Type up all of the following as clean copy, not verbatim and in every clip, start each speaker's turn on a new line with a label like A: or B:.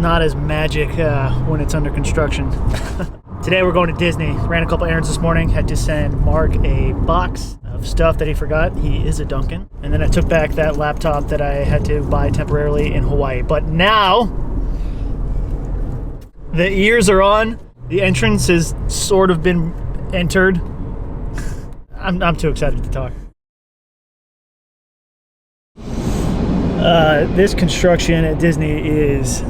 A: not as magic when it's under construction. Today we're going to Disney. Ran a couple errands this morning. Had to send Mark a box of stuff that he forgot. He is a Duncan. And then I took back that laptop that I had to buy temporarily in Hawaii. But now the ears are on. The entrance has sort of been entered. I'm too excited to talk. This construction at Disney is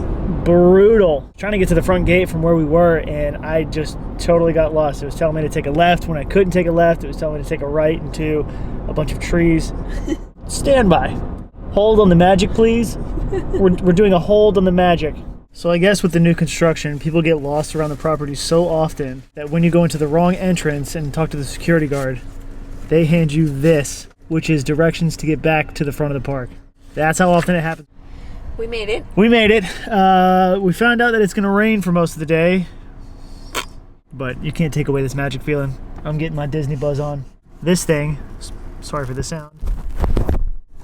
A: brutal. Trying to get to the front gate from where we were, and I just totally got lost. It was telling me to take a left when I couldn't take a left. It was telling me to take a right into a bunch of trees. Stand by. Hold on the magic, please. We're doing a hold on the magic. So I guess with the new construction, people get lost around the property so often that when you go into the wrong entrance and talk to the security guard, they hand you this, which is directions to get back to the front of the park. That's how often it happens.
B: We made it.
A: We made it. We found out that it's going to rain for most of the day, but you can't take away this magic feeling. I'm getting my Disney buzz on. This thing, sorry for the sound,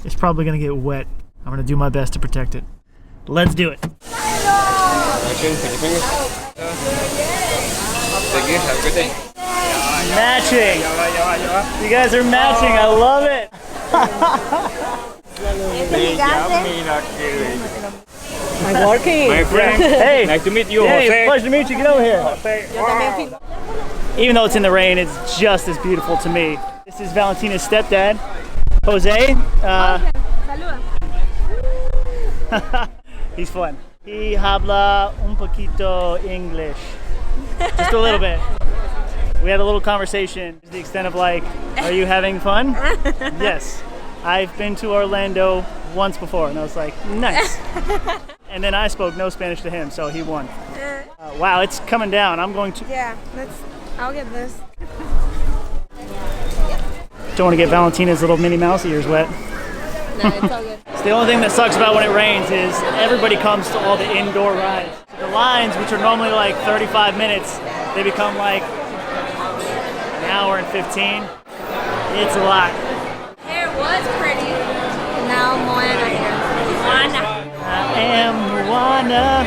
A: it's probably going to get wet. I'm going to do my best to protect it. Let's do it.
C: Thank you. Have a good day.
A: Matching. You guys are matching. I love it.
B: I'm working.
C: My friend.
A: Hey.
C: Nice to meet you,
A: Hey,
C: Jose.
A: pleasure to meet you. Get over here. Even though it's in the rain, it's just as beautiful to me. This is Valentina's stepdad, Jose. He's fun. He habla un poquito English. Just a little bit. We had a little conversation to the extent of like, are you having fun? Yes. I've been to Orlando once before, and I was like, nice. And then I spoke no Spanish to him, so he won. Wow, it's coming down. I'm going to...
B: Yeah, I'll get this.
A: Don't want to get Valentina's little Minnie Mouse ears wet.
B: No, it's all good.
A: The only thing that sucks about when it rains is everybody comes to all the indoor rides. The lines, which are normally like 35 minutes, they become like an hour and 15. It's a lot.
B: Hair was pretty. Now Moana here. Moana.
A: I am Moana.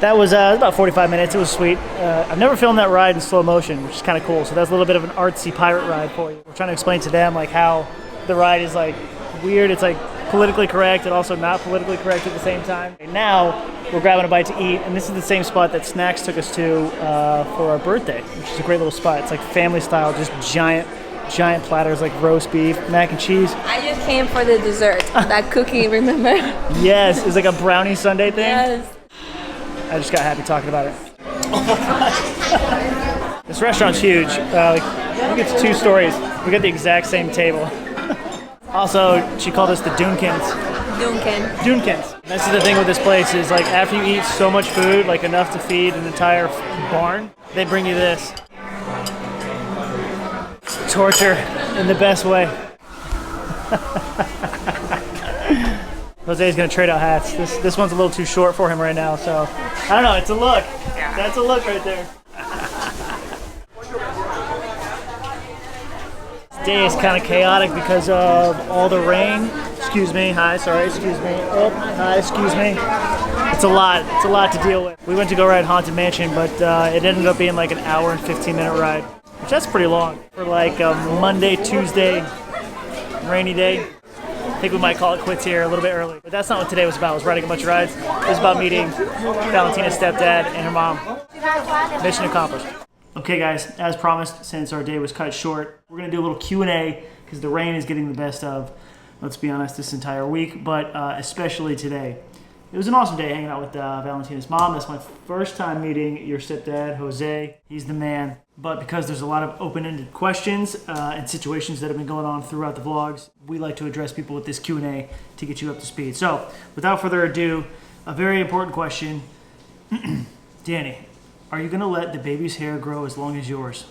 A: That was about 45 minutes. It was sweet. I've never filmed that ride in slow motion, which is kind of cool. So that's a little bit of an artsy pirate ride for you. We're trying to explain to them like how the ride is like weird. It's like politically correct and also not politically correct at the same time. And now we're grabbing a bite to eat, and this is the same spot that Snacks took us to for our birthday, which is a great little spot. It's like family style, just giant platters like roast beef, mac and cheese.
B: I just came for the dessert. That cookie, remember?
A: Yes, it's like a brownie sundae thing.
B: Yes.
A: I just got happy talking about it. This restaurant's huge. I think it's 2 stories. We got the exact same table. Also, she called us the Duncans. Duncans. This is the thing with this place is like after you eat so much food, like enough to feed an entire barn, they bring you this. It's torture in the best way. Jose's gonna trade out hats. This one's a little too short for him right now, so I don't know. It's a look. That's a look right there. This day is kind of chaotic because of all the rain. Excuse me. Hi. Sorry. Excuse me. Oh. Hi. Excuse me. It's a lot. It's a lot to deal with. We went to go ride Haunted Mansion, but it ended up being like an hour and 15-minute ride, which that's pretty long for like a Monday, Tuesday, rainy day. I think we might call it quits here a little bit early. But that's not what today was about. It was riding a bunch of rides. It was about meeting Valentina's stepdad and her mom. Mission accomplished. Okay guys, as promised, since our day was cut short, we're gonna do a little Q&A because the rain is getting the best of, let's be honest, this entire week, but especially today. It was an awesome day hanging out with Valentina's mom. That's my first time meeting your stepdad, Jose. He's the man. But because there's a lot of open-ended questions and situations that have been going on throughout the vlogs, we like to address people with this Q&A to get you up to speed. So, without further ado, a very important question. Danny, are you gonna let the baby's hair grow as long as yours?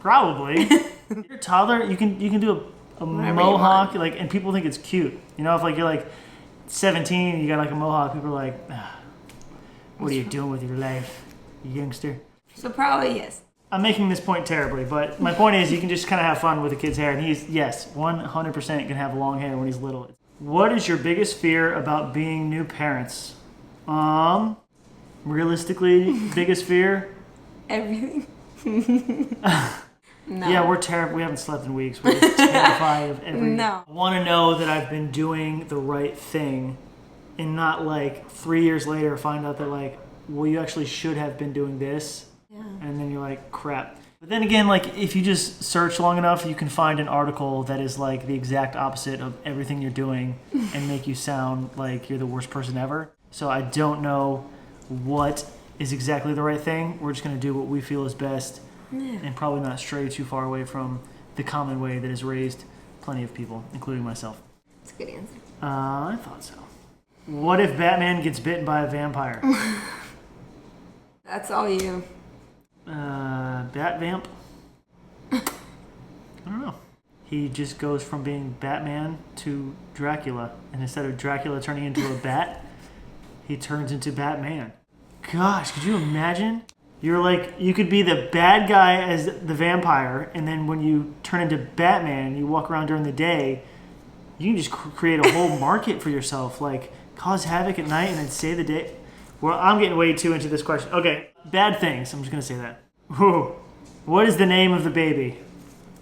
A: Probably. You're a toddler, you can do a mohawk, like, and people think it's cute. You know, if like you're like 17 and you got like a mohawk, people are like, what are you doing with your life, you youngster?
B: So probably yes.
A: I'm making this point terribly, but my point is you can just kind of have fun with the kid's hair, and he's, yes, 100% can have long hair when he's little. What is your biggest fear about being new parents? Realistically, biggest fear?
B: Everything. No.
A: Yeah, we're terrible. We haven't slept in weeks. We're just terrified of everything.
B: No.
A: I want to know that I've been doing the right thing and not like 3 years later find out that like, well, you actually should have been doing this. Yeah. And then you're like, crap. But then again, like if you just search long enough, you can find an article that is like the exact opposite of everything you're doing and make you sound like you're the worst person ever. So I don't know what is exactly the right thing. We're just going to do what we feel is best. Yeah. And probably not stray too far away from the common way that has raised plenty of people, including myself.
B: That's a good answer.
A: I thought so. What if Batman gets bitten by a vampire?
B: That's all you.
A: Bat vamp? I don't know. He just goes from being Batman to Dracula, and instead of Dracula turning into a bat, he turns into Batman. Gosh, could you imagine? You're like, you could be the bad guy as the vampire, and then when you turn into Batman, you walk around during the day, you can just create a whole market for yourself, like cause havoc at night and then save the day. Well, I'm getting way too into this question. Okay, bad things. I'm just going to say that. Whew. What is the name of the baby?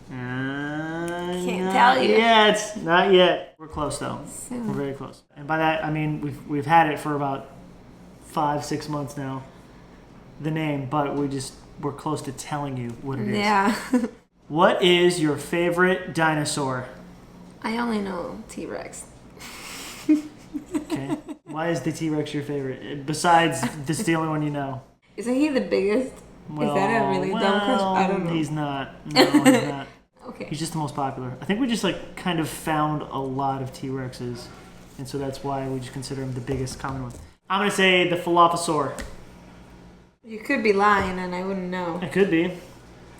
B: Can't tell you.
A: Yet. Not yet. We're close, though.
B: Soon.
A: We're very close. And by that, I mean we've had it for about 5-6 months now. The name, but we're close to telling you what it is.
B: Yeah.
A: What is your favorite dinosaur?
B: I only know T-Rex.
A: Okay. Why is the T-Rex your favorite? Besides, this is the only one you know.
B: Isn't he the biggest?
A: Well,
B: is that a really dumb question? I don't know.
A: He's not. No, he's not.
B: Okay.
A: He's just the most popular. I think we just like kind of found a lot of T-Rexes, and so that's why we just consider him the biggest common one. I'm gonna say the Falafel.
B: You could be lying and I wouldn't know.
A: It could be.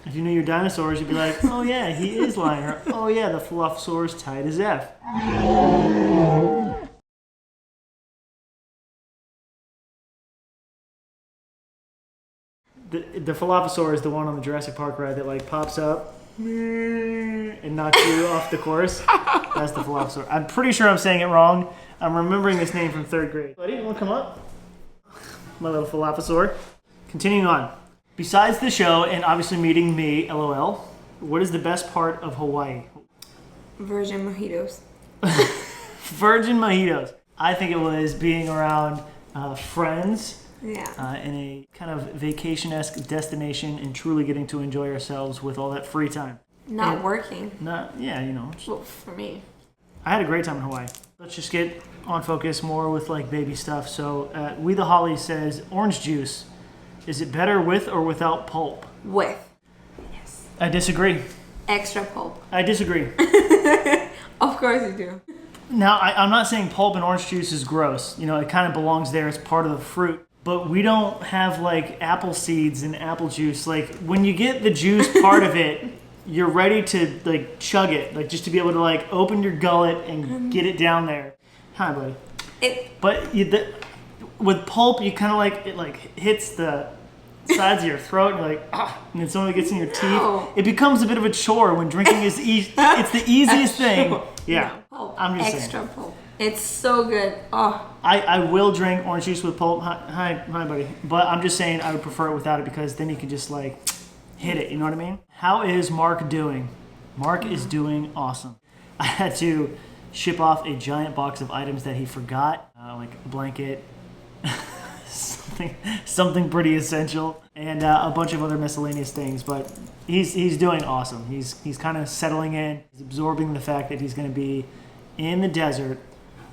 A: If you knew your dinosaurs, you'd be like, oh yeah, he is lying. Or, oh yeah, the Falafel is tight as F. The Falafel is the one on the Jurassic Park ride that like pops up and knocks you off the course. That's the Falafel. I'm pretty sure I'm saying it wrong. I'm remembering this name from 3rd grade. Buddy, you want to come up? My little Falafel. Continuing on. Besides the show and obviously meeting me, LOL, what is the best part of Hawaii?
B: Virgin mojitos.
A: Virgin mojitos. I think it was being around friends.
B: Yeah.
A: In a kind of vacation-esque destination and truly getting to enjoy ourselves with all that free time.
B: Not working.
A: Yeah, you know.
B: Well, for me.
A: I had a great time in Hawaii. Let's just get on focus more with like baby stuff. So We the Holly says, orange juice, is it better with or without pulp?
B: With. Yes.
A: I disagree.
B: Extra pulp.
A: I disagree.
B: Of course you do.
A: Now, I'm not saying pulp in orange juice is gross. You know, it kind of belongs there. It's part of the fruit. But we don't have like apple seeds and apple juice. Like when you get the juice part of it, you're ready to like chug it. Like just to be able to like open your gullet and get it down there. Hi, buddy. But with pulp, you kind of like, it like hits the sides of your throat and you're like, ah, and then someone gets in your teeth.
B: No.
A: It becomes a bit of a chore when drinking is it's the easiest thing. Yeah.
B: No, pulp.
A: I'm just
B: Extra
A: saying.
B: pulp. It's so good. Oh,
A: I will drink orange juice with pulp. Hi, buddy. But I'm just saying I would prefer it without it because then you can just like hit it. You know what I mean? How is Mark doing? Mark is doing awesome. I had to ship off a giant box of items that he forgot, like a blanket, something pretty essential, and a bunch of other miscellaneous things. But he's doing awesome. He's kind of settling in. He's absorbing the fact that he's going to be in the desert,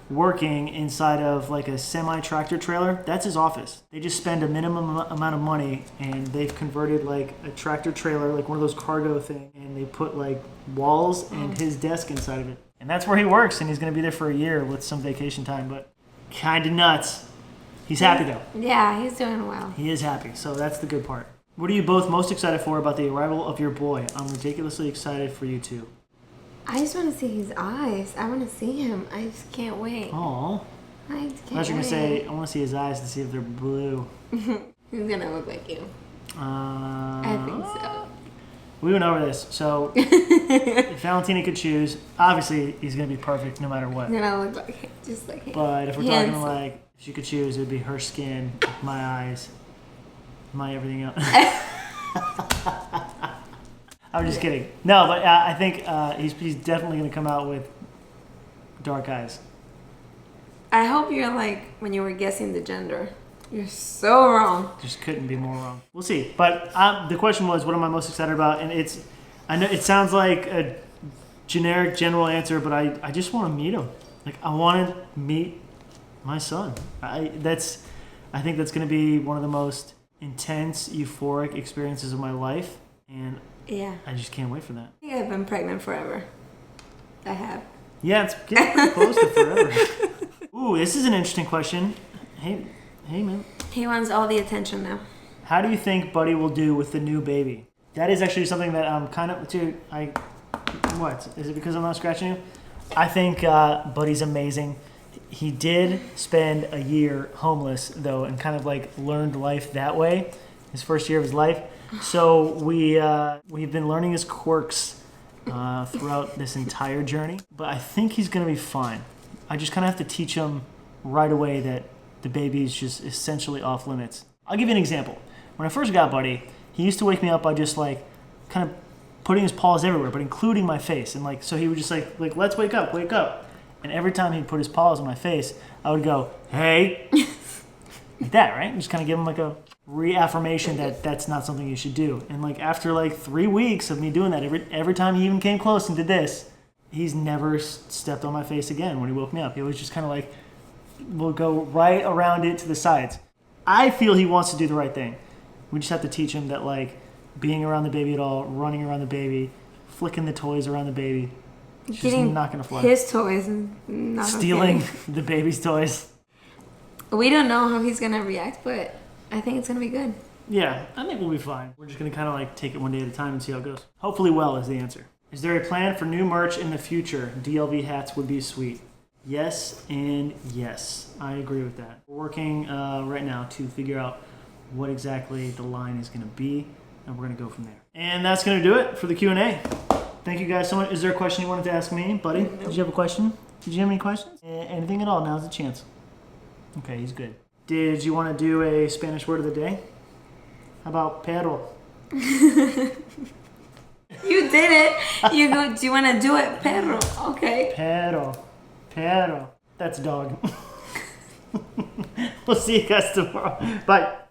A: working inside of like a semi-tractor trailer. That's his office. They just spend a minimum amount of money and they've converted like a tractor trailer, like one of those cargo things, and they put like walls and his desk inside of it. And that's where he works, and he's going to be there for a year with some vacation time, but kind of nuts. He's happy though.
B: yeah, he's doing well.
A: He is happy, so that's the good part. What are you both most excited for about the arrival of your boy? I'm ridiculously excited for you too.
B: I just want to see his eyes. I want to see him. I just can't wait.
A: Aww.
B: I just can't
A: I was going
B: wait.
A: to say, I want to see his eyes to see if they're blue.
B: He's going to look like you. I think so.
A: We went over this. So, if Valentina could choose, obviously he's going to be perfect no matter what.
B: He's going to look like him, just like him.
A: But if we're talking like, if she could choose, it would be her skin, my eyes, my everything else. I'm just kidding. No, but I think he's definitely going to come out with dark eyes.
B: I hope you're like when you were guessing the gender. You're so wrong.
A: Just couldn't be more wrong. We'll see. But the question was, what am I most excited about? And I know it sounds like a generic, general answer, but I just want to meet him. Like I want to meet my son. I think that's going to be one of the most intense, euphoric experiences of my life, and
B: Yeah.
A: I just can't wait for that.
B: I think I've been pregnant forever. I have.
A: Yeah, it's getting pretty close to forever. Ooh, this is an interesting question. Hey, man.
B: He wants all the attention now.
A: How do you think Buddy will do with the new baby? That is actually something that I'm kind of... Dude, what? Is it because I'm not scratching you? I think Buddy's amazing. He did spend a year homeless, though, and kind of like learned life that way. His first year of his life. So we've been learning his quirks throughout this entire journey. But I think he's going to be fine. I just kind of have to teach him right away that the baby is just essentially off limits. I'll give you an example. When I first got Buddy, he used to wake me up by just like kind of putting his paws everywhere, but including my face. And like, so he would just like, let's wake up. And every time he'd put his paws on my face, I would go, hey, like that, right? Just kind of give him like a reaffirmation that that's not something you should do. And like after like 3 weeks of me doing that, every time he even came close and did this, he's never stepped on my face again when he woke me up. He was just kind of like, we'll go right around it to the sides. I feel he wants to do the right thing. We just have to teach him that like being around the baby at all, running around the baby, flicking the toys around the baby, it's just not going to fly.
B: His toys and not
A: stealing
B: okay.
A: the baby's toys.
B: We don't know how he's going to react, but I think it's going to be good.
A: Yeah, I think we'll be fine. We're just going to kind of like take it one day at a time and see how it goes. Hopefully well is the answer. Is there a plan for new merch in the future? DLV hats would be sweet. Yes and yes. I agree with that. We're working right now to figure out what exactly the line is going to be, and we're going to go from there. And that's going to do it for the Q&A. Thank you guys so much. Is there a question you wanted to ask me, buddy?
B: Nope.
A: Did you have a question? Did you have any questions? Anything at all? Now's the chance. Okay, he's good. Did you want to do a Spanish word of the day? How about perro?
B: You did it. You go. Do you want to do it, perro? Okay.
A: Perro. That's a dog. We'll see you guys tomorrow. Bye.